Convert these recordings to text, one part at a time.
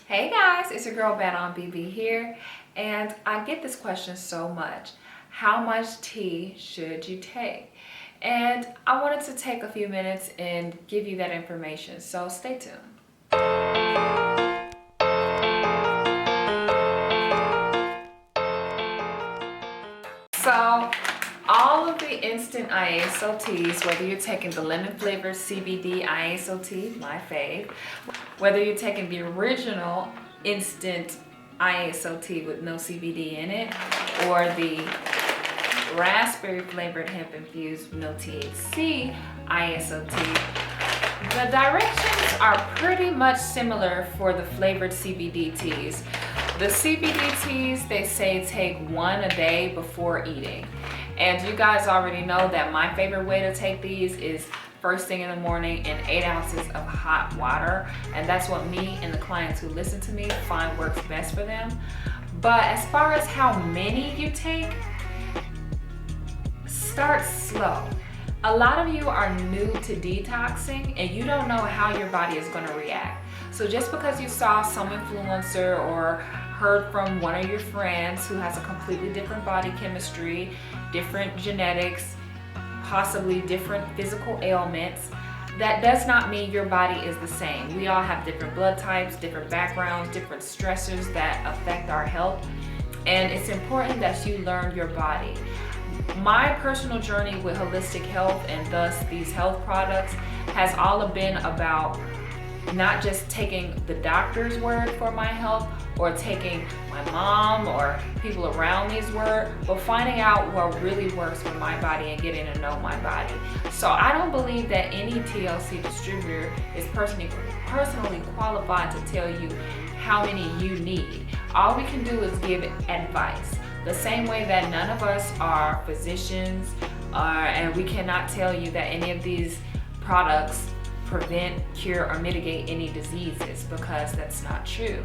Hey guys, it's your girl Bad on BB here, and I get this question so much. How much tea should you take? And I wanted to take a few minutes and give you that information, so stay tuned. So, all of the instant Iaso teas, whether you're taking the lemon flavored CBD Iaso tea, my fave, whether you're taking the original instant Iaso tea with no CBD in it, or the raspberry flavored hemp infused no THC Iaso tea, the directions are pretty much similar for the flavored CBD teas. The CBD teas, they say take one a day before eating. And you guys already know that my favorite way to take these is first thing in the morning in 8 ounces of hot water. And that's what me and the clients who listen to me find works best for them. But as far as how many you take, start slow. A lot of you are new to detoxing and you don't know how your body is going to react. So just because you saw some influencer or heard from one of your friends who has a completely different body chemistry, different genetics, possibly different physical ailments, that does not mean your body is the same. We all have different blood types, different backgrounds, different stressors that affect our health. And it's important that you learn your body. My personal journey with holistic health and thus these health products has all been about not just taking the doctor's word for my health or taking my mom or people around me's word, but finding out what really works for my body and getting to know my body. So I don't believe that any TLC distributor is personally qualified to tell you how many you need. All we can do is give advice. The same way that none of us are physicians, and we cannot tell you that any of these products prevent, cure, or mitigate any diseases, because that's not true.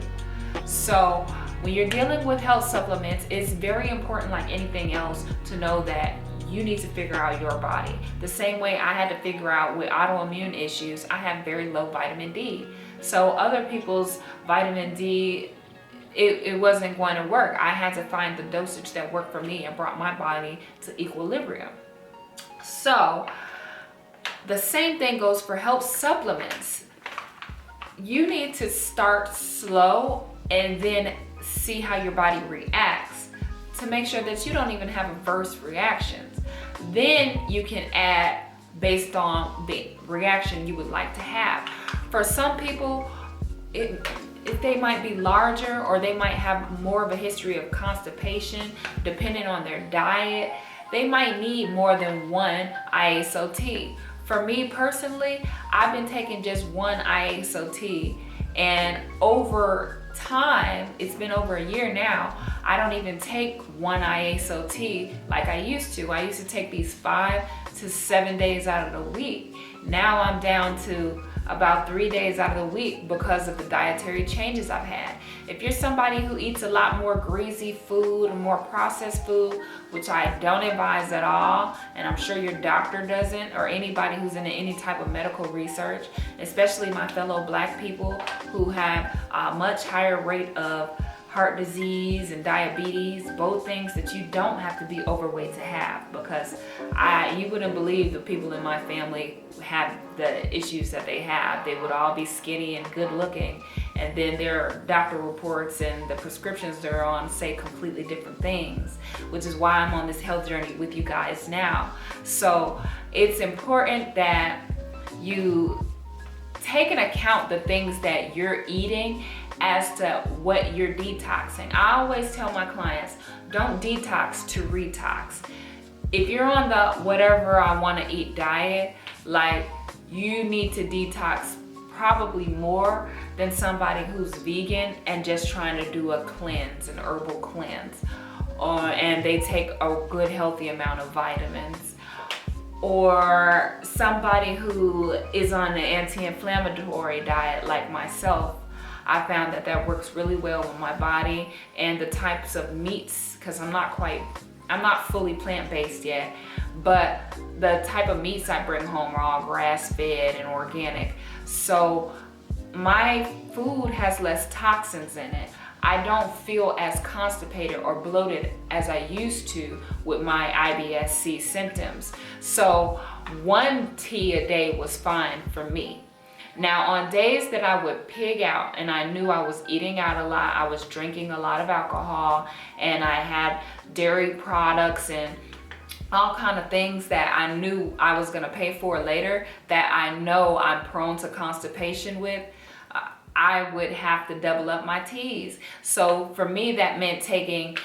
So when you're dealing with health supplements, it's very important, like anything else, to know that you need to figure out your body. The same way I had to figure out with autoimmune issues, I have very low vitamin D. So other people's vitamin D, it wasn't going to work. I had to find the dosage that worked for me and brought my body to equilibrium. So the same thing goes for health supplements. You need to start slow and then see how your body reacts to make sure that you don't even have adverse reactions. Then you can add based on the reaction you would like to have. For some people, if they might be larger or they might have more of a history of constipation, depending on their diet, they might need more than one Iaso tea. For me personally, I've been taking just one Iaso tea, and over time, it's been over a year now, I don't even take one Iaso tea like I used to. I used to take these 5 to 7 days out of the week. Now I'm down to about 3 days out of the week because of the dietary changes I've had. If you're somebody who eats a lot more greasy food and more processed food, which I don't advise at all, and I'm sure your doctor doesn't, or anybody who's into any type of medical research, especially my fellow Black people who have a much higher rate of heart disease and diabetes, both things that you don't have to be overweight to have, because you wouldn't believe the people in my family have the issues that they have. They would all be skinny and good looking, and then their doctor reports and the prescriptions they're on say completely different things, which is why I'm on this health journey with you guys now. So it's important that you take into account the things that you're eating as to what you're detoxing. I always tell my clients, don't detox to retox. If you're on the whatever I want to eat diet, like, you need to detox probably more than somebody who's vegan and just trying to do a cleanse, an herbal cleanse, and they take a good healthy amount of vitamins. Or somebody who is on an anti-inflammatory diet like myself. I found that works really well with my body and the types of meats, because I'm not fully plant-based yet, but the type of meats I bring home are all grass-fed and organic. So my food has less toxins in it. I don't feel as constipated or bloated as I used to with my IBS-C symptoms. So 1 tea a day was fine for me. Now on days that I would pig out and I knew I was eating out a lot, I was drinking a lot of alcohol, and I had dairy products and all kind of things that I knew I was gonna pay for later, that I know I'm prone to constipation with, I would have to double up my teas. So for me, that meant taking,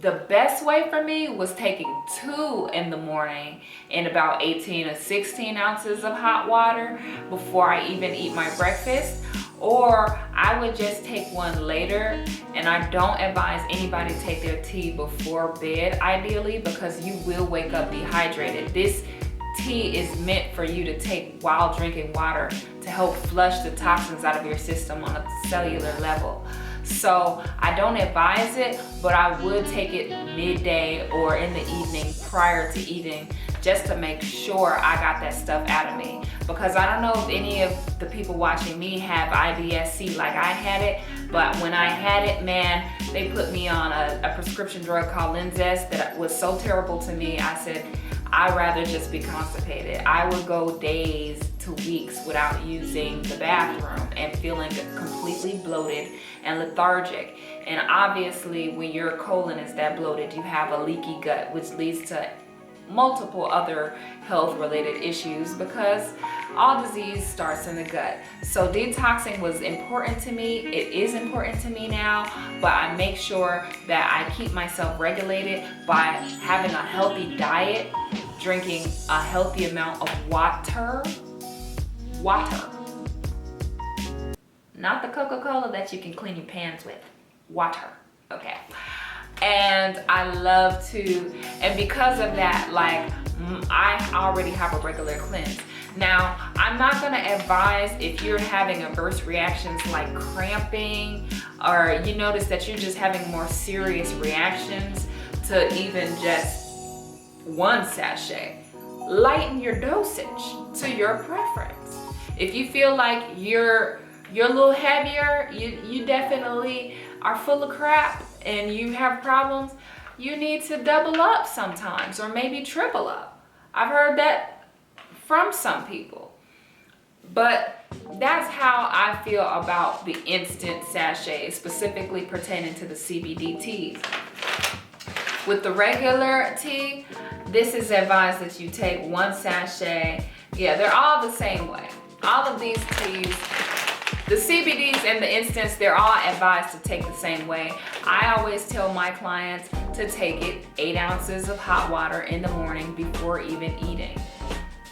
the best way for me was taking 2 in the morning in about 18 or 16 ounces of hot water before I even eat my breakfast. Or I would just take 1 later, and I don't advise anybody take their tea before bed ideally, because you will wake up dehydrated. This tea is meant for you to take while drinking water to help flush the toxins out of your system on a cellular level. So I don't advise it, but I would take it midday or in the evening prior to eating, just to make sure I got that stuff out of me. Because I don't know if any of the people watching me have IBS-C like I had it, but when I had it, man, they put me on a prescription drug called Linzess that was so terrible to me. I said, I'd rather just be constipated. I would go days to weeks without using the bathroom and feeling completely bloated and lethargic. And obviously, when your colon is that bloated, you have a leaky gut, which leads to multiple other health-related issues, because all disease starts in the gut. So detoxing was important to me. It is important to me now, but I make sure that I keep myself regulated by having a healthy diet, drinking a healthy amount of water. Not the Coca-Cola that you can clean your pans with. Water, okay? And I love to, and because of that, like, I already have a regular cleanse. Now, I'm not gonna advise if you're having adverse reactions like cramping, or you notice that you're just having more serious reactions, to even just 1 sachet. Lighten your dosage to your preference. If you feel like you're a little heavier, you definitely are full of crap and you have problems, you need to double up sometimes, or maybe triple up. I've heard that from some people. But that's how I feel about the instant sachets, specifically pertaining to the CBD teas. With the regular tea, this is advised that you take 1 sachet. Yeah, they're all the same way. All of these teas, the CBDs and the instants, they're all advised to take the same way. I always tell my clients to take it 8 ounces of hot water in the morning before even eating,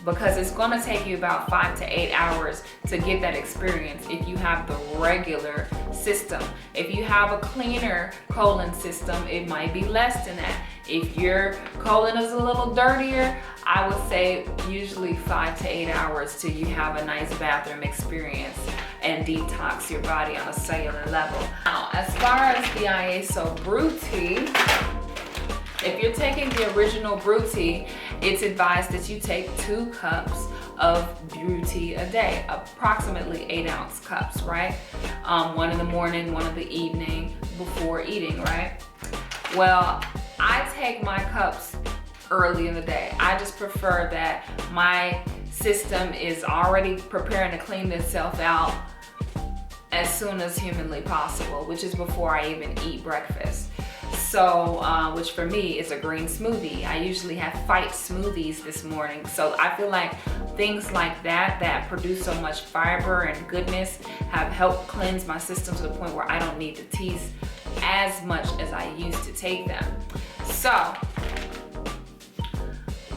because it's gonna take you about 5 to 8 hours to get that experience if you have the regular system. If you have a cleaner colon system, it might be less than that. If your colon is a little dirtier, I would say usually 5 to 8 hours till you have a nice bathroom experience and detox your body on a cellular level. Now, as far as the Iaso brew tea, if you're taking the original brew tea, it's advised that you take 2 cups of brew tea a day, approximately 8-ounce cups, right? 1 in the morning, 1 in the evening before eating, right? Well, I take my cups early in the day. I just prefer that my system is already preparing to clean itself out as soon as humanly possible, which is before I even eat breakfast. So, which for me is a green smoothie. I usually have fight smoothies this morning. So I feel like things like that produce so much fiber and goodness have helped cleanse my system to the point where I don't need the teas as much as I used to take them. So,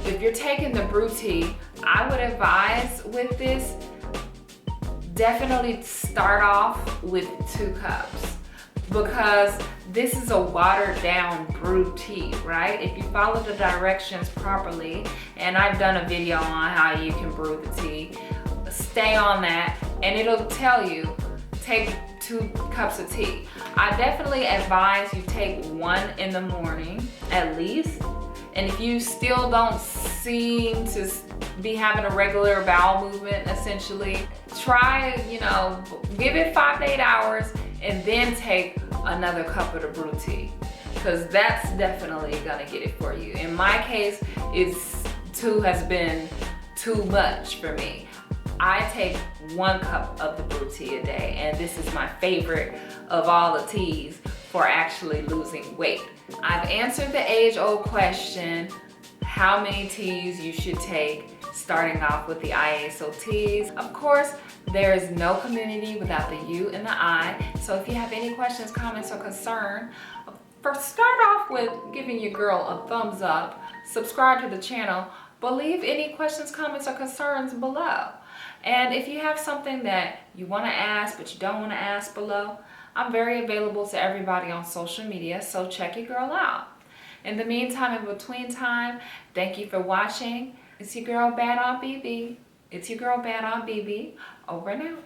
if you're taking the brew tea, I would advise with this, definitely start off with 2 cups, because this is a watered down brewed tea, right? If you follow the directions properly, and I've done a video on how you can brew the tea, stay on that and it'll tell you, take 2 cups of tea. I definitely advise you take 1 in the morning at least. And if you still don't seem to be having a regular bowel movement essentially, try, you know, give it 5 to 8 hours and then take another cup of the brew tea, because that's definitely gonna get it for you. In my case, 2 has been too much for me. I take 1 cup of the brew tea a day, and this is my favorite of all the teas for actually losing weight. I've answered the age-old question, how many teas you should take, starting off with the Iaso Teas. Of course, there is no community without the U and the I, so if you have any questions, comments, or concern, first start off with giving your girl a thumbs up, subscribe to the channel, but leave any questions, comments, or concerns below. And if you have something that you want to ask but you don't want to ask below, I'm very available to everybody on social media, so check your girl out. In the meantime, in between time, thank you for watching. It's your girl Bad on BB. It's your girl Bad on BB. Over and out.